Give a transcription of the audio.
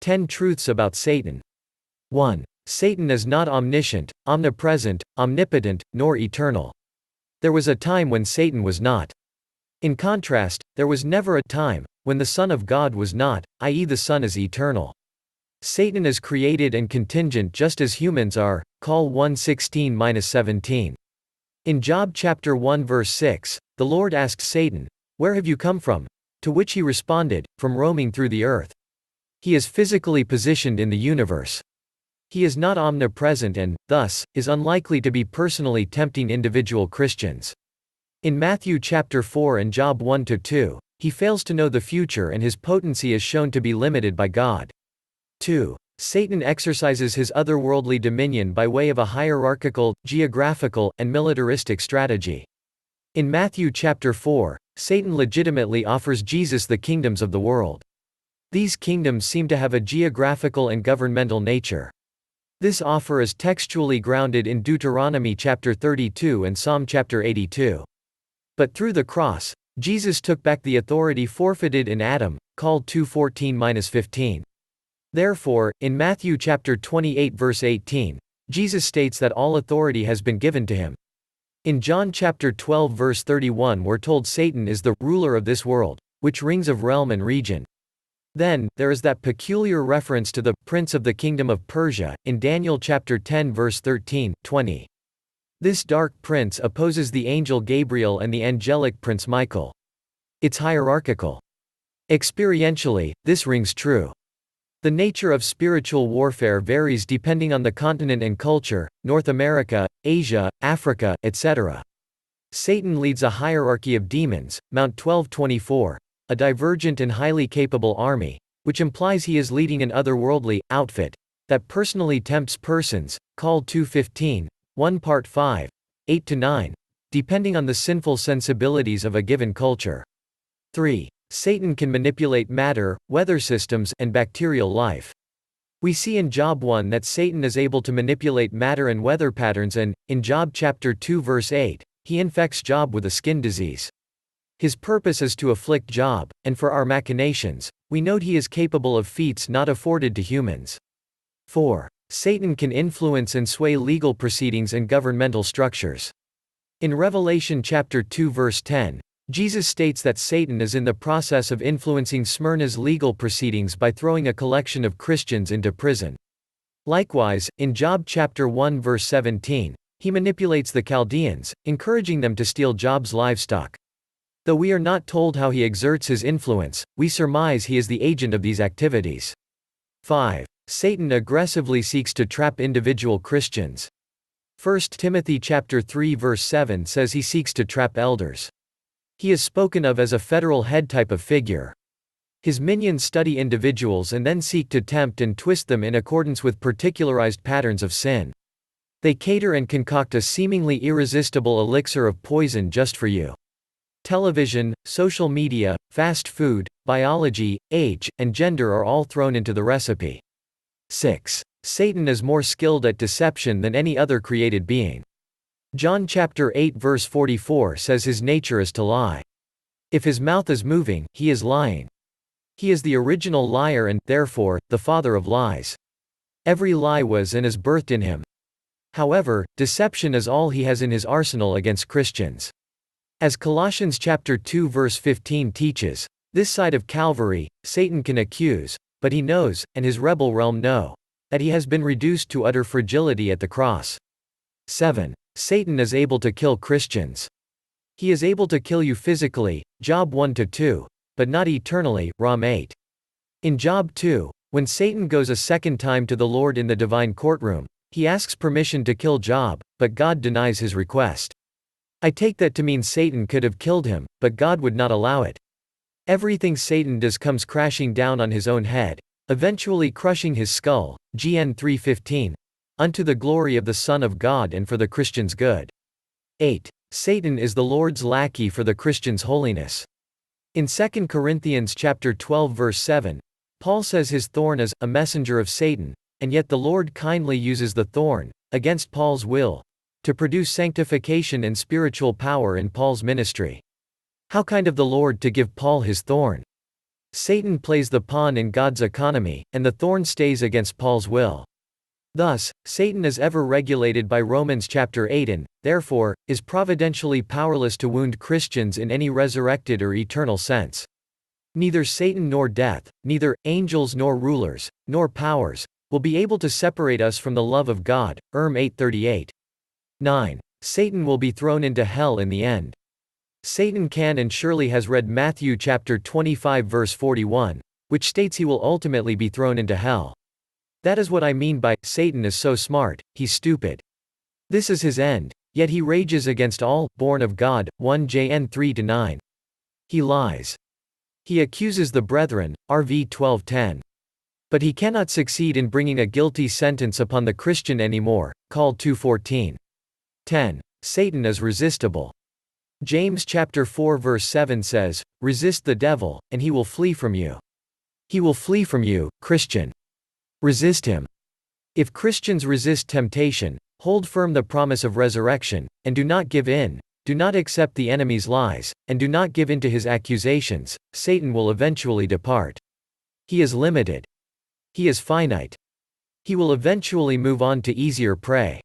10 Truths about Satan. 1. Satan is not omniscient, omnipresent, omnipotent, nor eternal. There was a time when Satan was not. In contrast, there was never a time when the Son of God was not, i.e. the Son is eternal. Satan is created and contingent just as humans are. Col 1:16-17. In Job chapter 1 verse 6, the Lord asks Satan, "Where have you come from?" To which he responded, "From roaming through the earth." He is physically positioned in the universe. He is not omnipresent and, thus, is unlikely to be personally tempting individual Christians. In Matthew chapter 4 and Job 1-2, he fails to know the future and his potency is shown to be limited by God. 2. Satan exercises his otherworldly dominion by way of a hierarchical, geographical, and militaristic strategy. In Matthew chapter 4, Satan legitimately offers Jesus the kingdoms of the world. These kingdoms seem to have a geographical and governmental nature. This offer is textually grounded in Deuteronomy chapter 32 and Psalm chapter 82. But through the cross, Jesus took back the authority forfeited in Adam, called 2:14-15. Therefore, in Matthew chapter 28 verse 18, Jesus states that all authority has been given to him. In John chapter 12 verse 31 we're told Satan is the ruler of this world, which rings of realm and region. Then, there is that peculiar reference to the prince of the kingdom of Persia, in Daniel chapter 10 verse 13-20. This dark prince opposes the angel Gabriel and the angelic prince Michael. It's hierarchical. Experientially, this rings true. The nature of spiritual warfare varies depending on the continent and culture, North America, Asia, Africa, etc. Satan leads a hierarchy of demons, Mount 1224, a divergent and highly capable army, which implies he is leading an otherworldly outfit that personally tempts persons, called 2:15, 1 Part 5, 8-9, depending on the sinful sensibilities of a given culture. 3. Satan can manipulate matter, weather systems, and bacterial life. We see in Job 1 that Satan is able to manipulate matter and weather patterns and, in Job chapter 2 verse 8, he infects Job with a skin disease. His purpose is to afflict Job, and for our machinations, we note he is capable of feats not afforded to humans. 4. Satan can influence and sway legal proceedings and governmental structures. In Revelation chapter 2 verse 10, Jesus states that Satan is in the process of influencing Smyrna's legal proceedings by throwing a collection of Christians into prison. Likewise, in Job chapter 1 verse 17, he manipulates the Chaldeans, encouraging them to steal Job's livestock. Though we are not told how he exerts his influence, we surmise he is the agent of these activities. 5. Satan aggressively seeks to trap individual Christians. 1 Timothy chapter 3 verse 7 says he seeks to trap elders. He is spoken of as a federal head type of figure. His minions study individuals and then seek to tempt and twist them in accordance with particularized patterns of sin. They cater and concoct a seemingly irresistible elixir of poison just for you. Television, social media, fast food, biology, age, and gender are all thrown into the recipe. 6. Satan is more skilled at deception than any other created being. John chapter 8 verse 44 says his nature is to lie. If his mouth is moving, he is lying. He is the original liar and, therefore, the father of lies. Every lie was and is birthed in him. However, deception is all he has in his arsenal against Christians. As Colossians chapter 2 verse 15 teaches, this side of Calvary, Satan can accuse, but he knows, and his rebel realm know, that he has been reduced to utter fragility at the cross. 7. Satan is able to kill Christians. He is able to kill you physically, Job 1-2, but not eternally, Rom 8. In Job 2, when Satan goes a second time to the Lord in the divine courtroom, he asks permission to kill Job, but God denies his request. I take that to mean Satan could have killed him, but God would not allow it. Everything Satan does comes crashing down on his own head, eventually crushing his skull, GN 3:15, unto the glory of the Son of God and for the Christian's good. 8. Satan is the Lord's lackey for the Christian's holiness. In 2 Corinthians chapter 12 verse 7, Paul says his thorn is a messenger of Satan, and yet the Lord kindly uses the thorn, against Paul's will, to produce sanctification and spiritual power in Paul's ministry. How kind of the Lord to give Paul his thorn. Satan plays the pawn in God's economy, and the thorn stays against Paul's will. Thus, Satan is ever regulated by Romans chapter 8 and, therefore, is providentially powerless to wound Christians in any resurrected or eternal sense. Neither Satan nor death, neither angels nor rulers, nor powers, will be able to separate us from the love of God. Erm 8:38. 9. Satan will be thrown into hell in the end. Satan can and surely has read Matthew chapter 25 verse 41, which states he will ultimately be thrown into hell. That is what I mean by, Satan is so smart, he's stupid. This is his end, yet he rages against all, born of God. 1 John 3-9. He lies. He accuses the brethren, RV 12:10. But he cannot succeed in bringing a guilty sentence upon the Christian anymore, called 2:14. 10. Satan is resistible. James chapter 4 verse 7 says, "Resist the devil, and he will flee from you." He will flee from you, Christian. Resist him. If Christians resist temptation, hold firm the promise of resurrection, and do not give in, do not accept the enemy's lies, and do not give in to his accusations, Satan will eventually depart. He is limited. He is finite. He will eventually move on to easier prey.